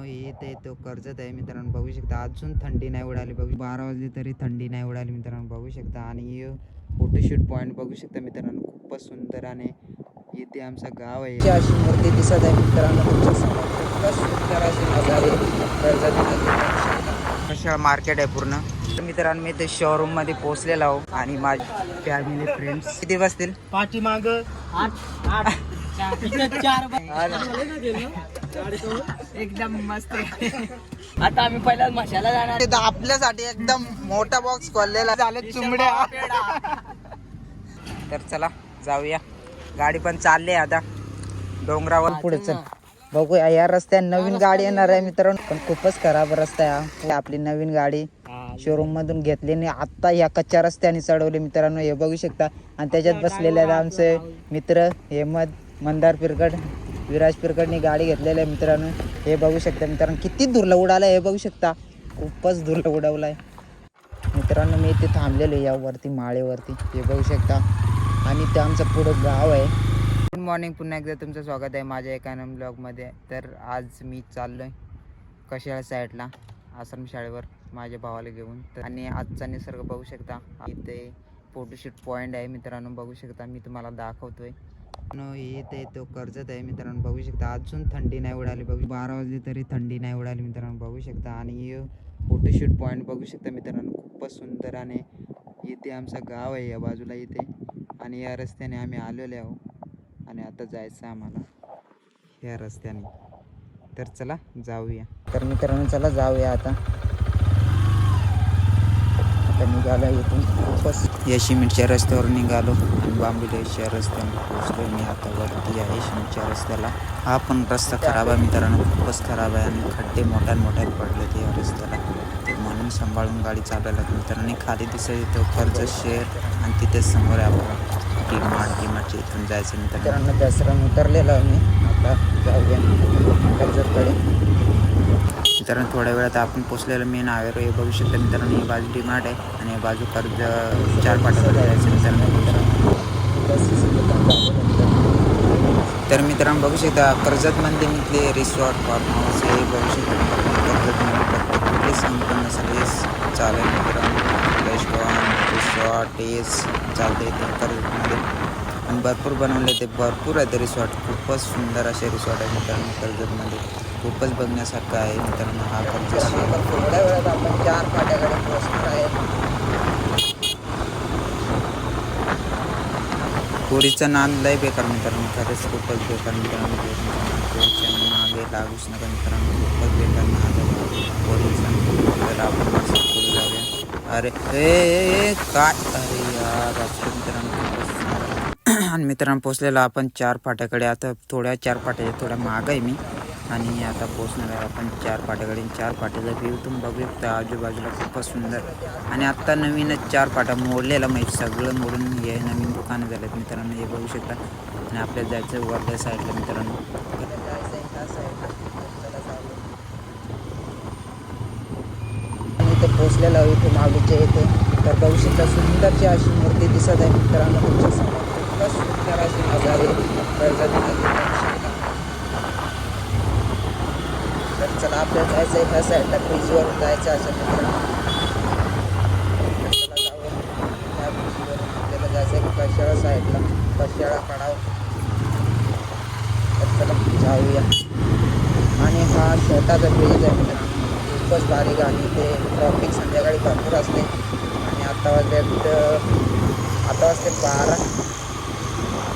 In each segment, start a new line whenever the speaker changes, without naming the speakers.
इथे तो कर्जत आहे मित्रांनो, बघू शकता. अजून थंडी नाही उडाली, बघू 12 वाजले तरी थंडी नाही उडाली मित्रांनो, बघू शकता. आणि फोटोशूट पॉईंट बघू शकता मित्रांनो, खूपच सुंदर. आणि इथे आमचं गाव आहे, अशी मूर्ती दिसत आहे मित्रांनो तुमच्यासमोर. खूपच सुंदर अशी नजारे कर्जत कशा मार्केट आहे पूर्ण. मित्रांनो मी ते शोरूम मध्ये पोहोचलेला आहो आणि माझी फॅमिली फ्रेंड्स किती बसतील
पाठीमाग 8 एकदम मस्त. आता आम्ही पहिला मशाला जाणार.
आपल्यासाठी एकदम मोठा बॉक्स खोललेला झाले चुमड्या. तर चला जाऊया, गाडी पण चालली आता डोंगरावर पुढे. चल बघूया, या रस्त्याने नवीन गाडी येणार आहे मित्रांनो, पण खूपच खराब रस्ता आहे. आपली नवीन गाडी शोरूम मधून घेतली आणि आता या कच्च्या रस्त्याने चढवली मित्रांनो, हे बघू शकता. आणि त्याच्यात बसलेले आहेत आमचे मित्र हेमद, मंदार पिरकड, विराज पिरकडनी गाडी घेतलेली आहे मित्रांनो. हे बघू शकता मित्रांनो, किती दूरला उडाला हे बघू शकता, खूपच दूरला उडवलाय मित्रांनो. मी इथे थांबलेलो यावरती माळेवरती, हे बघू शकता. आणि ते आमचं पुढं गाव आहे. गुड मॉर्निंग, पुन्हा एकदा तुमचं स्वागत आहे माझ्या एका नवीन ब्लॉगमध्ये. तर आज मी चाललोय कशाळा साईडला आश्रम शाळेवर माझ्या भावाला घेऊन. आणि आजचा निसर्ग बघू शकता. इथे फोटोशूट पॉईंट आहे मित्रांनो, बघू शकता. मी तुम्हाला दाखवतोय. इथे तो कर्जत आहे मित्रांनो, बघू शकता. अजून थंडी नाही उडाली, बघू 12 वाजले तरी थंडी नाही उडाली मित्रांनो, बघू शकता. आणि फोटोशूट पॉईंट बघू शकता मित्रांनो, खूपच सुंदर. आणि इथे आमचं गाव आहे या बाजूला इथे. आणि या रस्त्याने आम्ही आलेलो आहो आणि आता जायचं आम्हाला या रस्त्याने. तर चला जाऊया. तर मित्रांनो चला जाऊया आता निघालो इथून. खूपच या सिमेंटच्या रस्त्यावर निघालो आणि बांबुलेच्या रस्त्याने पोहोचलो. मी आता वरती आहे सिमेंटच्या रस्त्याला. हा पण रस्ता खराब आहे मित्रांनो, खूपच खराब आहे. आणि खड्डे मोठ्या पडले ते या रस्त्याला, ते म्हणून सांभाळून गाडी चालवायला लागते मित्रांनो. खाली दिसत येतो कर्जत शहर आणि तिथेच समोर आहे आपलं डीमार्टच्या इथून जायचं मित्रांनो. दसरा उतरलेला मी, आता जाऊया कर्जतकडे मित्रांनो. थोड्या वेळात आपण पोचलेलं मेन हायवेवर हे बघू शकता मित्रांनो. ही बाजू डीमार्ट आहे आणि बाजू कर्ज 4 फाट्याकडे जायचं मित्रांनो. तर मित्रांनो बघू शकता कर्जतमध्ये इथले रिसॉर्ट, फार्म हाऊस हे बघू शकता. कर्जतमध्ये कुठले संपूर्ण सगळे चालेल मित्रांनो. रेस्टॉरंट, रिसॉर्ट हेच चालते इथे कर्जतमध्ये. आणि भरपूर बनवले ते, भरपूर आहे ते रिसॉर्ट. खूपच सुंदर असे रिसॉर्ट आहे मित्रांनो कर्जतमध्ये, खूपच बघण्यासारखं आहे मित्रांनो. हा कर्जत थोड्या वेळात आपण 4 फाट्याकडे पोहोचणार आहे. पोरीचं नाद लय बेकार मित्रांनो, खरंच खूपच बेकार मित्रांनो. पोरीच्या मागे लागूच नका मित्रांनो, खूपच बेकार नाद आहे पोरीचा. तर आपण पुढे जाऊया. अरे काय, अरे यार मित्रांनो. आणि मित्रांनो पोचलेला आपण 4 फाट्याकडे. आता 4 फाट्याच्या थोड्या माग आहे मी आणि आता पोचणार आहे आपण 4 फाट्याकडे. 4 फाट्याचा व्ह्यू तुम्ही बघू शकता आजूबाजूला, खूपच सुंदर. आणि आत्ता नवीनच 4 फाटा मोडलेला, माहिती सगळं मोडून हे नवीन दुकानं झालेत मित्रांनो, हे बघू शकता. आणि आपल्याला जायचं वरल्या साईडला मित्रांनो. इथे पोचलेला इथे माऊलीच्या इथे. तर बघू शकता सुंदरची अशी मूर्ती दिसत आहे मित्रांनो तुमच्यासमोर. खूपच सुंदर अशी नजारे कर्जत. तर चला आपल्याला जायचं आहे ह्या साईडला, ब्रिजवर जायचं असेल मित्रांनो. चला जाऊया त्या ब्रिजवर. आपल्याला जायचं आहे कशाळा साईडला, कशाळा कडाव. तर चला जाऊया. आणि हा छोटासा ब्रिज आहे मित्रांनो, खूपच बारीक. आणि ते ट्रॉफिक संध्याकाळी भरपूर असते. आणि आता वाजते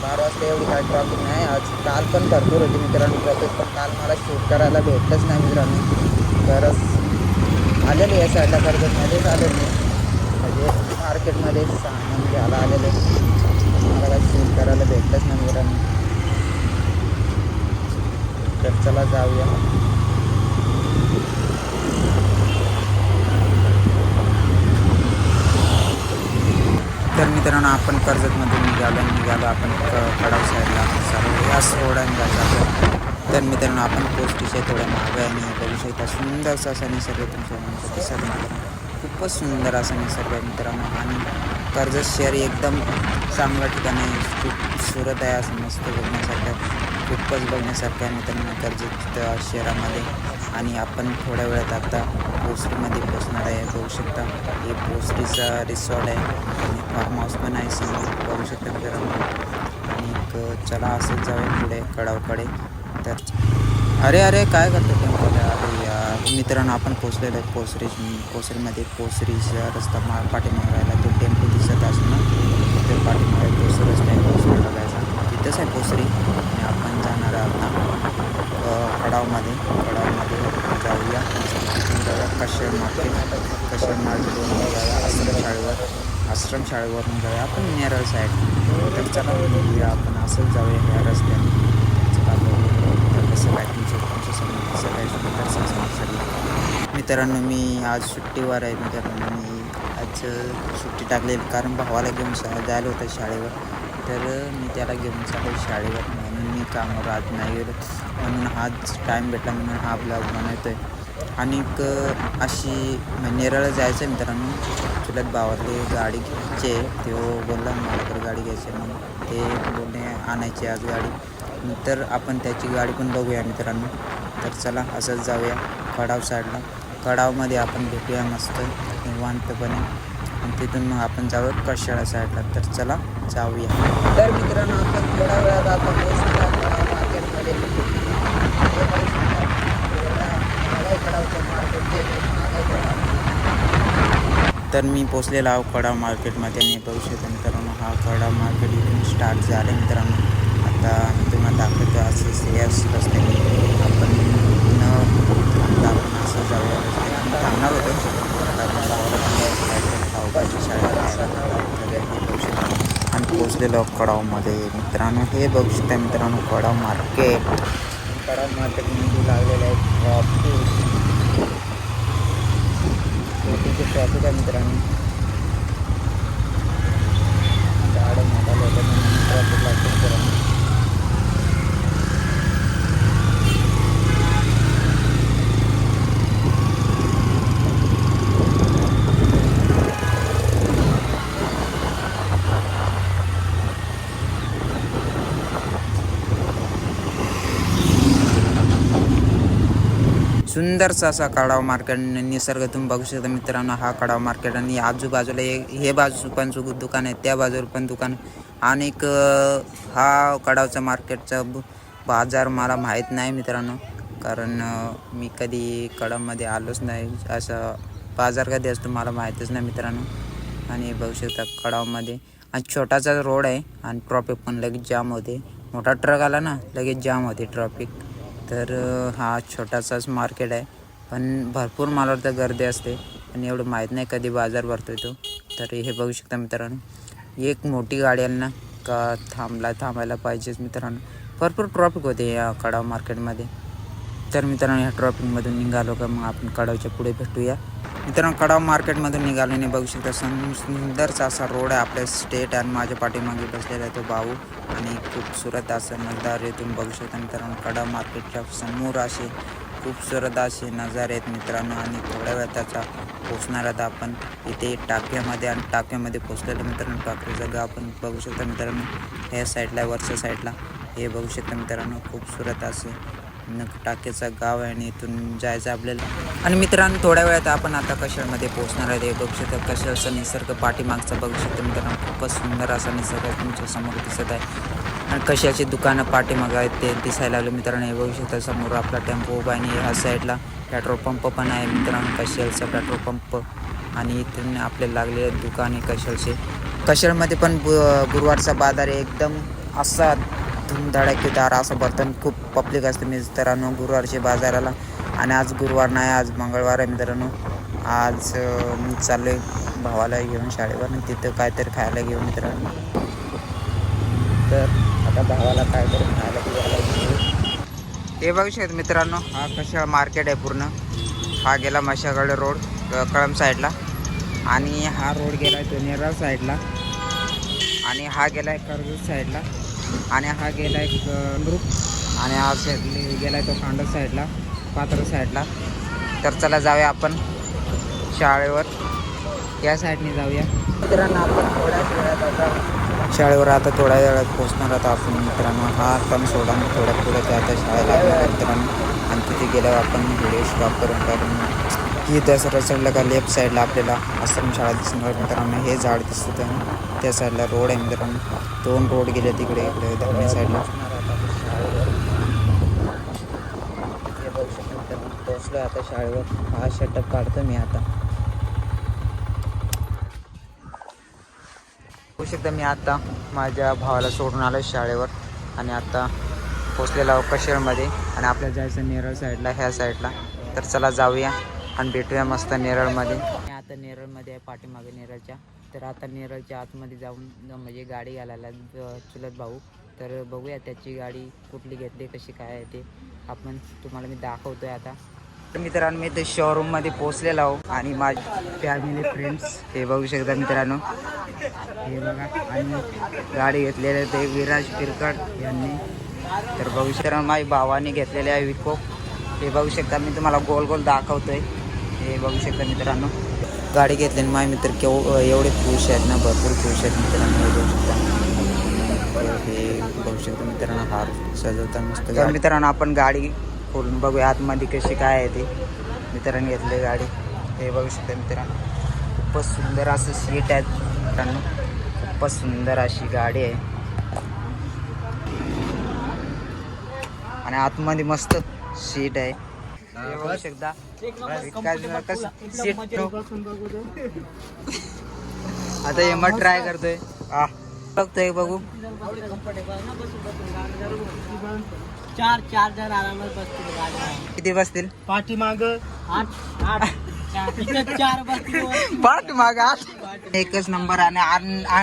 12 वाजता एवढी काय ट्रॉफिक नाही आज. काल पण भरपूर होती मित्रांनो ट्रॉफिक, पण काल मला शूट करायला भेटलंच नाही मित्रांनो. तरच आलेले या साईडला कर्जतमध्येच आलेले, म्हणजे मार्केटमध्ये सामान घ्यायला आलेले. मला काय शूट करायला भेटलंच नाही मित्रांनो. तर चला जाऊया. तर मित्रांनो आपण कर्जतमधून निघालो आपण कडाव साईडला. सर्व याच रोडाने जायचं आपल्याला. तर मित्रांनो आपण पोस्टच्या थोड्या मागे आणि बघू शकता सुंदरसा असा निसर्ग तुमच्या दिसत मित्रांनो. खूपच सुंदर असा निसर्ग आहे मित्रांनो. आणि कर्जत शहर एकदम चांगलं ठिकाण आहे, खूप सुरत आहे असं मस्त बघण्यासारखं, खूपच बघण्यासारखं आहे मित्रांनो कर्जत शहरामध्ये. आणि आपण थोड्या वेळात आता भोसरीमध्ये पोचणार आहे. बघू शकता हे भोसरीचा रिसॉर्ट आहे आणि फार्म हाऊस पण आहे समोर बघू शकता मित्रांनो. आणि चला असंच जाऊया पुढे कडावकडे. तर अरे अरे काय करतो टेम्पोला? अरे यार मित्रांनो आपण पोचलेलो आहे पोसरीमध्ये. पोसरीचा रस्ता पाठीमागे राहिला तो टेम्पो दिसत असतो ना, तर पाठीमागे तोच रस्ता आहे पोसरीला जायचा, तिथंच आहे पोसरी. आणि आपण जाणार आता कडावमध्ये जाऊया. तिथून जाऊया कशेळ मार्केटवरून जाऊया आश्रमशाळेवरून जाऊया आपण नेरळ साईड. तर चला बघूया आपण असंच जाऊया ह्या रस्त्याने. चला बघूया तर कसं काय तुमच्या समोर कसं काय सुंदर सगळं. मित्रांनो मी आज सुट्टीवर आहे. मित्रांनो मी आज सुट्टी टाकलेली कारण भावाला घेऊन जायला होतं शाळेवर. तर मी त्याला घेऊन चालू शाळेवर म्हणून मी कामावर आज नाही गेलो. म्हणून आज टाईम भेटला म्हणून हा ब्लॉग बनवतो आहे. आणि अशी नेरळ जायचं आहे मित्रांनो. चुलत भावातली गाडी घ्यायची आहे. तो बोलला मला तर गाडी घ्यायची आहे म्हणून ते बोलणे आणायची आज गाडी. तर आपण त्याची गाडी पण बघूया मित्रांनो. तर चला असंच जाऊया कडाव साईडला. कडावमध्ये आपण भेटूया मस्त निवांतपणे आणि तिथून मग आपण जाऊया कशाळा साईडला. तर चला जाऊया. तर मित्रांनो आपण थोड्या वेळात आता मार्केटमध्ये तर मी पोचलेला आहो कडाव मार्केटमध्ये. आणि बघू शकतो मित्रांनो हा कडाव मार्केट इथून स्टार्ट झालं मित्रांनो. आता मी तुम्हाला दाखवतो असं याच रस्त्याने आपण आता आपण असं जाऊया रस्त्याने थांबणार होतो. आणि पोचलेलो कडावमध्ये मित्रांनो. हे बघू शकता मित्रांनो कडाव मार्केटमध्ये लागलेलं आहे ट्रॉफिक आहे मित्रांनो. गाड्या मोठाले होतं ट्रॉफिक लागते मित्रांनो. सुंदरसा असा कडाव मार्केट निसर्ग तुम्ही बघू शकता मित्रांनो. हा कडाव मार्केट आणि आजूबाजूला हे बाजू पण दुकान आहे, त्या बाजूला पण दुकान. आणि हा कडावचा मार्केटचा बाजार मला माहीत नाही मित्रांनो, कारण मी कधी कडावमध्ये आलोच नाही. असं बाजार कधी असतो मला माहीतच नाही मित्रांनो. आणि बघू शकता कडावमध्ये आणि छोटासा रोड आहे आणि ट्रॉफिक पण लगेच जाम होते. मोठा ट्रक आला ना लगेच जाम होते ट्रॉफिक. तर हा छोटासाच मार्केट आहे पण भरपूर मला वाटतं गर्दी असते आणि एवढं माहीत नाही कधी बाजार भरतो तो. तर हे बघू शकता मित्रांनो एक मोठी गाडी आली ना का थांबायला पाहिजेच मित्रांनो. भरपूर ट्रॉफिक होते या कडाव मार्केटमध्ये. तर मित्रांनो ह्या ट्रॉफिकमधून निघालो का मग आपण कडावच्या पुढे भेटूया. मित्रांनो कडाव मार्केटमधून निघालो आणि बघू शकता सुंदरचा असा रोड आहे आपल्या स्टेट. आणि माझ्या पाठीमागे बसलेला आहे तो भाऊ आणि खूपसूरत असं नजारे तुम्ही बघू शकता मित्रांनो. कडाव मार्केटच्या समोर असे खूपसूरत असे नजारे आहेत मित्रांनो. आणि थोड्या वेळात त्याचा पोचणार आता आपण इथे टाक्यामध्ये. आणि टाक्यामध्ये पोचलेलं मित्रांनो टाक्याचं गाव पण बघू शकता मित्रांनो. ह्या साईडला वरच्या साईडला हे बघू शकता मित्रांनो खूपसूरत असे टाक्याचं गाव आहे आणि इथून जायचं आपल्याला. आणि मित्रांनो थोड्या वेळात आपण आता कशाळमध्ये पोहोचणार आहे. ते बघू शकता कशाळचा निसर्ग पाठीमागचा बघू शकता मित्रांनो. खूपच सुंदर असा निसर्ग तुमच्या समोर दिसत आहे. आणि कशाची दुकानं पाठीमागं आहेत ते दिसायला लागले मित्रांनो. हे बघू शकता समोर आपला टेम्पो उभा आहे आणि ह्या साईडला पेट्रोल पंप पण आहे मित्रांनो कशाळचा पेट्रोल पंप. आणि इथून आपल्याला लागलेले दुकान आहे कशाळचे. कशाळमध्ये पण गुरुवारचा बाजार आहे एकदम असा धूमधडाकेदार असं बर्तन. खूप पब्लिक असते मित्रांनो गुरुवारच्या बाजाराला. आणि आज गुरुवार नाही आज मंगळवार आहे मित्रांनो. आज मी चाललो आहे भावाला घेऊन शाळेवर आणि तिथं काहीतरी खायला घेऊन मित्रांनो. तर आता भावाला काहीतरी खायला घेऊन हे बघू शकता मित्रांनो हा कशा मार्केट आहे पूर्ण. हा गेला मशागड रोड कळंब साईडला आणि हा रोड गेला आहे तो नेरळ साईडला आणि हा गेला आहे कर्जत साईडला आणि हा गेला आहे ग्रुप आणि हा गेला आहे तो खांडस साईडला पात्र साईडला. तर चला जाऊया आपण शाळेवर या साईडने जाऊया मित्रांनो. आपण थोड्याच वेळात आता शाळेवर आता थोड्या वेळात पोचणार आता आपण मित्रांनो. हा पण सोडा थोड्या पुढे आता शाळेला मित्रांनो. आणि तिथे गेल्यावर आपण व्हिडिओ स्टॉप करून कारण ही दसरा चढला का लेफ्ट साईडला आपल्याला आश्रमशाळा दिसणार मित्रांनो. हे झाड दिसतं आहे त्या साईडला रोड आहे मित्रांनो. 2 रोड गेले तिकडे इकडे दोन्ही साईडला. पोचलो आता शाळेवर. हा शटअप काढतो मी आता. होऊ शकतं मी आता माझ्या भावाला सोडून आलो शाळेवर आणि आता पोचलेला आहो कशेळमध्ये आणि आपल्याला जायचं नेरळ साईडला ह्या साईडला. तर चला जाऊया आणि भेटूया मस्त नेरळमध्ये. आता नेरळमध्ये आहे पाठीमागे नेरळच्या. तर आता नेरळच्या आतमध्ये जाऊन म्हणजे गाडी घालायला चुलत भाऊ. तर बघूया त्याची गाडी कुठली घेतली कशी काय आहे ते आपण तुम्हाला मी दाखवतोय आता. तर मित्रांनो मी ते शोरूममध्ये पोचलेलो आहो आणि माझी फॅमिली फ्रेंड्स हे बघू शकता मित्रांनो. हे बघा आणि गाडी घेतलेले ते विराज पिरकड यांनी. तर बघू शकता माझ्या भावाने घेतलेले आहे विको. हे बघू शकता मी तुम्हाला गोल गोल दाखवतोय. हे बघू शकता मित्रांनो गाडी घेतली आणि माझे मित्र एवढे खुश आहेत ना, भरपूर खुश आहेत मित्रांनो. हे बघू शकता. हे बघू शकता मित्रांनो हार सजवता मस्त. तर मित्रांनो आपण गाडी खोलून बघूया आतमध्ये कशी काय आहे ते. मित्रांनी घेतली गाडी. हे बघू शकता मित्रांनो खूपच सुंदर असं सीट आहेत मित्रांनो. खूपच सुंदर अशी गाडी आहे आणि आतमध्ये मस्त सीट आहे. हे बघू शकता सीट. आता हे मग ट्राय करतोय बघतोय बघू.
चार जण आरामात बसतील.
किती बसतील
पाठीमाग 8 4 बसतील.
पाठीमाग 8. एकच नंबर आणि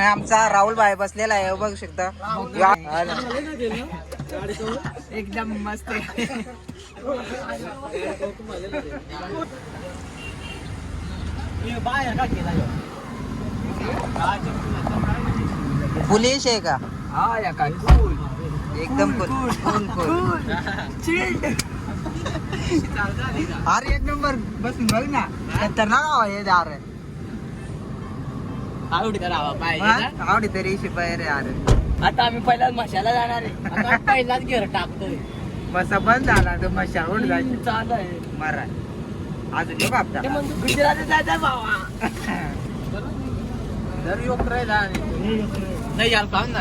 आमचा राहुल भाई बसलेला आहे बघू शकता.
एकदम मस्त.
पुलिस आहे का?
हा या काय
एकदम कूल. अरे एक नंबर बसून बघ ना खतरनाक आहे यार. आवडी तरी शिपाई रे यार.
आता आम्ही पहिलाच मशाला जाणार आहे. आता पहिलाच घेर टाकतोय.
बसा बंद झाला तर मग शावड जायची
चालू आहे
मरा. अजून एक हप्ता
गुजरात जायचं भावा.
जर योग
नाही यार काम ना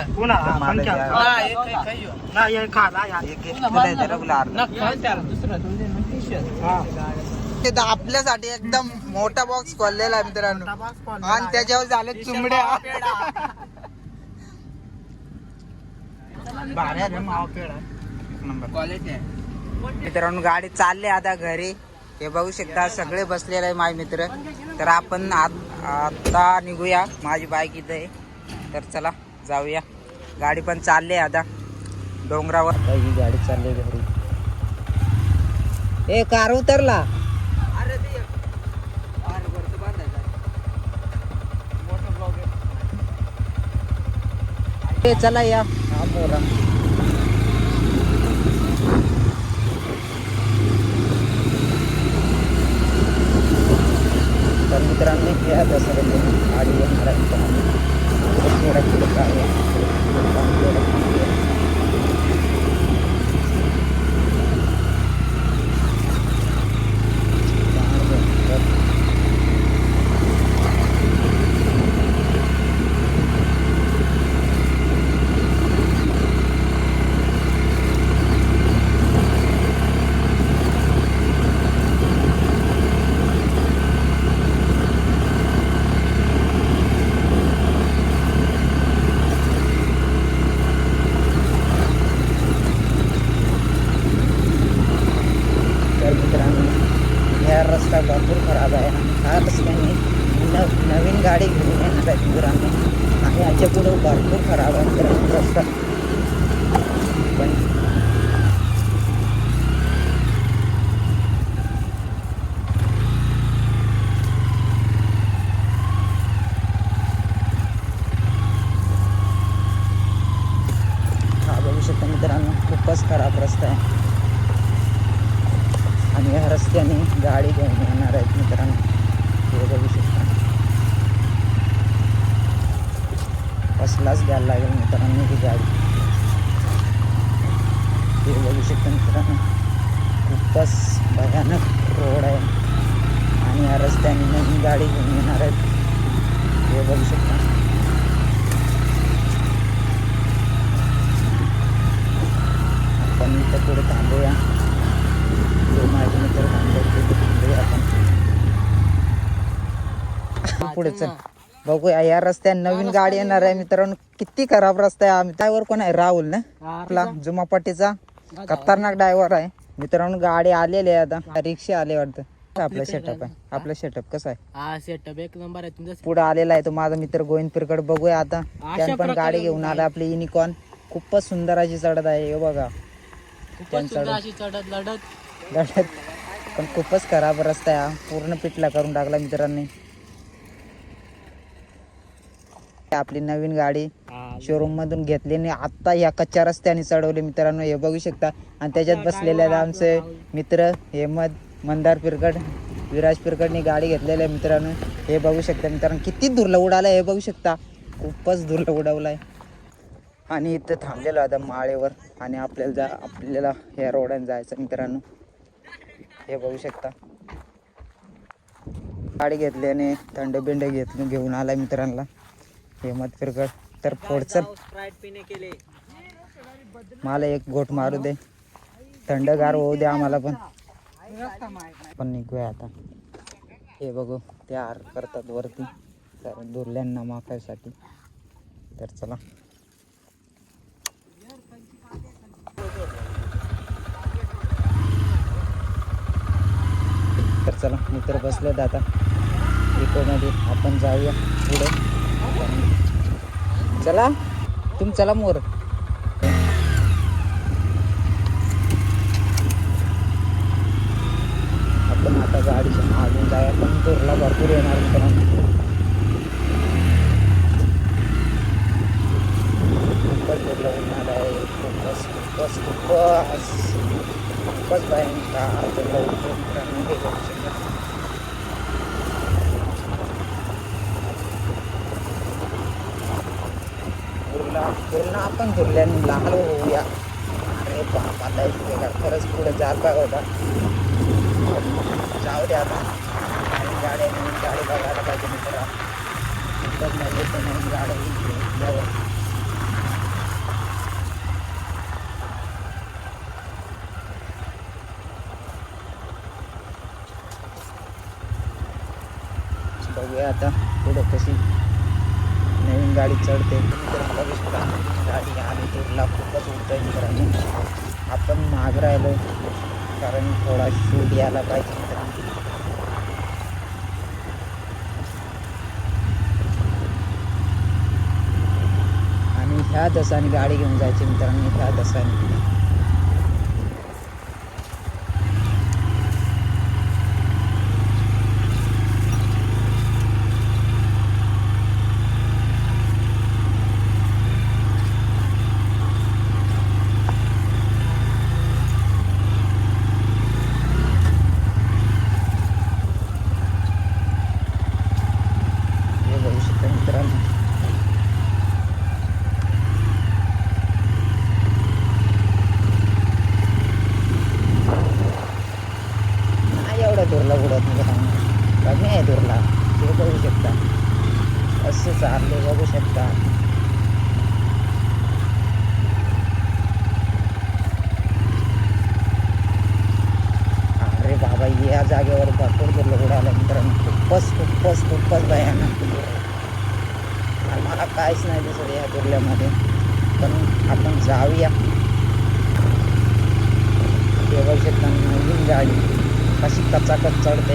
आपल्यासाठी एकदम मोठा बॉक्स खोललेला आहे मित्रांनो आणि त्याच्यावर झाले चुमड्या. मित्रांनो गाडी चालली आता घरी. हे बघू शकता सगळे बसलेले आहे माझे मित्र. तर आपण आता निघूया. माझी बाईक इथं आहे तर चला जाऊया. गाडी पण चालली आता डोंगरावर. ही गाडी चालली घरी. ए कार उतरला. चला या. तर मित्रांनो या दसऱ्याला गाडी येणार आहे. रस्ता भरपूर खराब आहे. हा रस्त्याने नवीन गाडी घेऊन येणार आहे मित्रांनो आणि याच्या पुढे भरपूर खराब आहे मित्रांनो रस्ता. पण हा बघू शकता मित्रांनो खूपच खराब रस्ता आहे आणि या रस्त्याने गाडी घेऊन येणार आहेत मित्रांनो. हे बघू शकता कसलाच घ्यायला लागेल मित्रांनो ही गाडी. हे बघू शकता मित्रांनो खूपच भयानक रोड आहे आणि या रस्त्याने नवीन गाडी घेऊन येणार आहेत हे बघू शकता. आपण इथं पुढे थांबूया. जो माझे मित्र थांबूया आपण पुढे चल बघूया. या रस्त्याने नवीन गाडी येणार आहे मित्रांनो. किती खराब रस्ता आहे. ड्रायव्हर कोण आहे? राहुल ना आपला जुमापट्टीचा खतरनाक ड्रायव्हर आहे मित्रांनो. गाडी आलेली आहे आता. रिक्षा आले वाटतं. आपला सेटअप आहे. आपला सेटअप कसा आहे?
हा सेटअप एक नंबर आहे तुमचा.
पुढे आलेला आहे तो माझा मित्र गोविंदपूरकडे. बघूया आता. त्याने पण गाडी घेऊन आला आपली युनिकॉर्न. खूपच सुंदर अशी चढत आहे हे बघा. लढत पण खूपच खराब रस्ता आहे. पूर्ण पिटला करून टाकला मित्रांनी. आपली नवीन गाडी शोरूम मधून घेतली आणि आता या कच्च्या रस्त्याने चढवले मित्रांनो हे बघू शकता. आणि त्याच्यात बसलेले आहेत आमचे मित्र हेमद, मंदार पिरकड, विराज पिरकडनी गाडी घेतलेली आहे मित्रांनो हे बघू शकता. मित्रांनो किती धुरला उडाला हे बघू शकता. खूपच धुरला उडवलाय. आणि इथं थांबलेलो आता माळेवर आणि आपल्याला ह्या रोडाने जायचं मित्रांनो हे बघू शकता. गाडी घेतल्याने थंड बिंड घेऊन आलाय मित्रांना हेमत पिरकड. तर पुढचं मला एक घोट मारू दे. थंडगार होऊ दे आम्हाला पण निघूया आता. हे बघू ते आर करतात वरती तर दुर्ल्यांना माकायसाठी. तर चला मित्र बसलेत आता इकोमध्ये. आपण जाऊया पुढे. चला चला मोर. आपण आता गाडीच्या मागून जाऊया. पण दुरला भरपूर येणार मित्रांनो. खूपच दुरला येणार आहे. खूपच भयंकर मित्रांनो हे बघू शकता. पूर्ण आपण धुरल्याने लाल होऊया. अरे बाबा खरंच पुढे जात होता. जाऊ द्या आता. नवीन गाडी बघायला पाहिजे मित्र. नवीन गाडी बघूया आता पुढे कशी नवीन गाडी चढते. बघू शकता गाडी आली टूरला खूपच उडतंय मित्रांनो. आपण माग राहिलो कारण थोडा शूट यायला पाहिजे मित्रांनो. आणि ह्या दसाने गाडी घेऊन जायची मित्रांनो. ह्या दसाने दुरला उडत कमी आहे दुरला. ते बघू शकता असे चालले बघू शकता. अरे बाबा या जागेवर भरपूर दुरला उडाला मित्रांनो. खूपच भयानक. मला काहीच नाही दिसत या दुरल्यामध्ये. पण आपण जाऊया. ते बघू शकता नवीन गाडी कशी कचाकच चढते.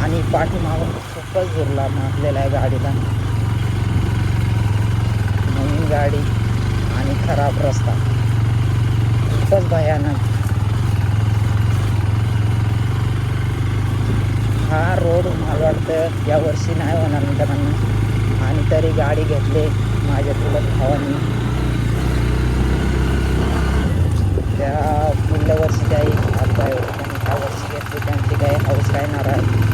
आणि पाठीमागून खूपच दुरला मारलेला आहे गाडीला. नवीन गाडी आणि खराब रस्ता खूपच भयानक. हा रोड मला वाटतं यावर्षी नाही होणार मित्रांनो. आणि तरी गाडी घेतली माझ्या चुलत भावांनी. त्या पुढल्या वर्षी काही अपघात आणि ह्या वर्षी घेतली त्यांची काही हाऊस राहणार आहे.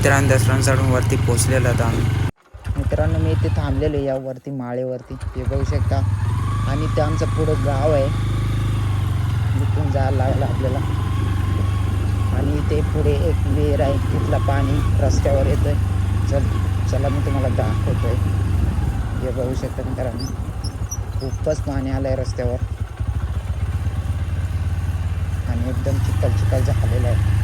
मित्रांनो दसरा चढून वरती पोहोचलेलो होतो आम्ही. मित्रांनो मी इथे थांबलेलो या वरती माळेवरती हे बघू शकता. आणि ते आमचं पुढं गाव आहे, इथून जायला लागलं आपल्याला. आणि इथे पुढे एक विहीर आहे, तिथलं पाणी रस्त्यावर येतोय. चला मी तुम्हाला दाखवतोय. हे बघू शकता मित्रांनो, खूपच पाणी आलंय रस्त्यावर आणि एकदम चिखल झालेलं आहे.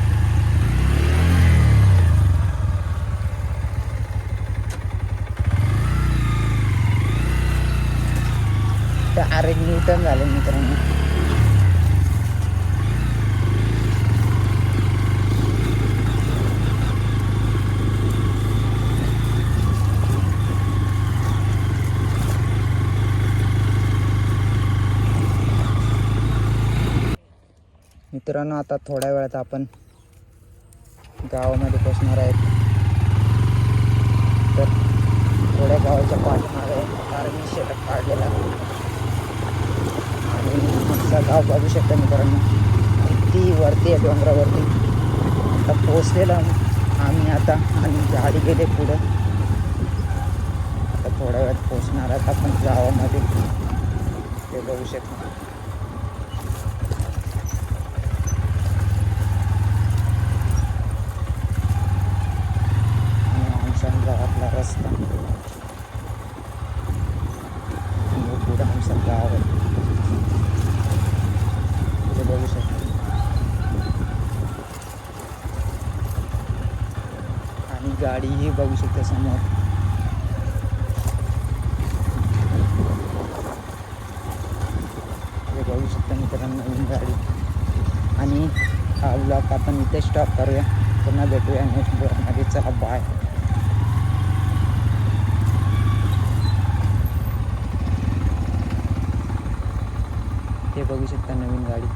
डायरेक्ट न्यूटन झाले मित्रांनो. मित्रांनो आता थोड्या वेळात आपण गावामध्ये पोचणार आहेत. तर थोड्या गावाच्या पाठीमागे आर्मी शेटअप काढलेला आणि आमचं गाव बघू शकता मित्रांनो, किती वरती आहे डोंगरावरती. आता पोचलेलो आम्ही आता आणि गाडी गेले पुढं. आता थोड्या वेळात पोचणार आहेत आपण गावामध्ये, ते बघू शकता. गावातला रस्ता पुढं आमचं गाव आहे, ते बघू शकता. आणि गाडीही बघू शकता समोर. हे बघू शकता मित्रांनो नवीन गाडी. आणि हा ब्लॉग आपण इथे स्टॉप करूया, पुन्हा भेटूया नेक्स्ट ब्लॉगमध्ये. चला बाय. हे बघू शकता नवीन गाडी.